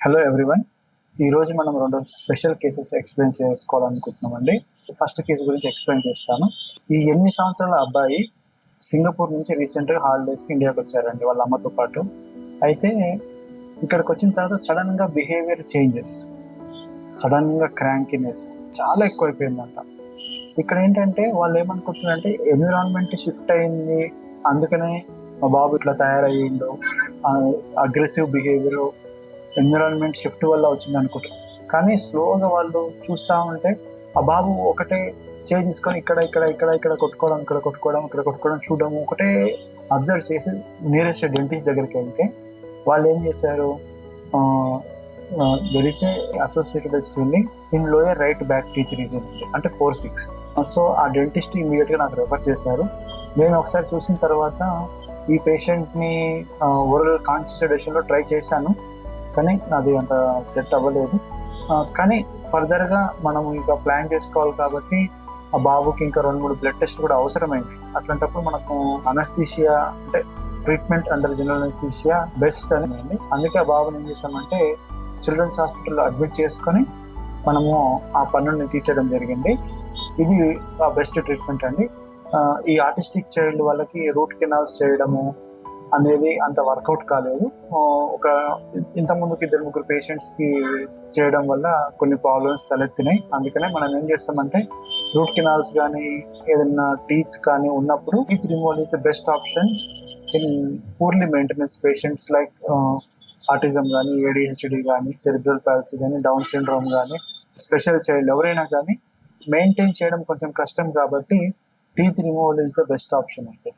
Hello everyone. ఈరోజు మనం రెండు స్పెషల్ కేసెస్ ఎక్స్ప్లెయిన్ చేసుకోవాలనుకుంటున్నామండి. ఫస్ట్ కేసు గురించి ఎక్స్ప్లెయిన్ చేస్తాను. ఈ 8 సంవత్సరాల అబ్బాయి సింగపూర్ నుంచి రీసెంట్గా హాలిడేస్కి ఇండియాకి వచ్చారండి వాళ్ళ అమ్మతో పాటు. అయితే ఇక్కడికి వచ్చిన తర్వాత సడన్గా బిహేవియర్ చేంజెస్, సడన్గా క్రాంకినెస్ చాలా ఎక్కువైపోయిందంట. ఇక్కడ ఏంటంటే వాళ్ళు ఏమనుకుంటున్నారంటే ఎన్విరాన్మెంట్ షిఫ్ట్ అయింది, అందుకనే మా బాబు ఇట్లా తయారయ్యిండు, అగ్రెసివ్ బిహేవియర్ ఎన్విరాన్మెంట్ షిఫ్ట్ వల్ల వచ్చింది అనుకుంటారు. కానీ స్లోగా వాళ్ళు చూస్తూ ఉంటే ఆ బాబు ఒకటే చేయి తీసుకొని ఇక్కడ ఇక్కడ ఇక్కడ ఇక్కడ కొట్టుకోవడం, ఇక్కడ కొట్టుకోవడం, ఇక్కడ కొట్టుకోవడం చూడడం ఒకటే అబ్జర్వ్ చేసి నియరెస్ట్ డెంటిస్ట్ దగ్గరికి వెళ్తే వాళ్ళు ఏం చేశారు, there is a associated swelling in lower right back teeth reason అంటే 4-6. సో ఆ డెంటిస్ట్ ఇమీడియట్గా నాకు రెఫర్ చేశారు. నేను ఒకసారి చూసిన తర్వాత ఈ పేషెంట్ని ఓరల్ కాన్సెడేషన్లో ట్రై చేశాను, కానీ అది అంత సెట్ అవ్వలేదు. కానీ ఫర్దర్గా మనము ఇంకా ప్లాన్ చేసుకోవాలి కాబట్టి ఆ బాబుకి ఇంకా 2-3 బ్లడ్ టెస్ట్ కూడా అవసరమైంది. అట్లాంటప్పుడు మనకు అనస్థీషియా అంటే treatment under general anaesthesia best అని అండి. అందుకే ఆ బాబుని ఏం చేసామంటే చిల్డ్రన్స్ హాస్పిటల్లో అడ్మిట్ చేసుకొని మనము ఆ పన్నుని తీసేయడం జరిగింది. ఇది ఆ బెస్ట్ ట్రీట్మెంట్ అండి. ఈ ఆర్టిస్టిక్ చైల్డ్ వాళ్ళకి రూట్ కెనాల్స్ చేయడము అనేది అంత వర్కౌట్ కాలేదు. ఇంతకుముందుకి 2-3 పేషెంట్స్కి చేయడం వల్ల కొన్ని ప్రాబ్లమ్స్ తలెత్తినాయి. అందుకనే మనం ఏం చేస్తామంటే రూట్ కెనాల్స్ కానీ ఏదైనా టీత్ కానీ ఉన్నప్పుడు teeth removal is the best option in purely maintenance patients like autism కానీ, ADHD కానీ, సెరిబ్రల్ పాల్సీ కానీ, డౌన్ సిండ్రోమ్ కానీ, స్పెషల్ చైల్డ్ ఎవరైనా కానీ మెయింటైన్ చేయడం కొంచెం కష్టం కాబట్టి teeth removal is the best option అంటే.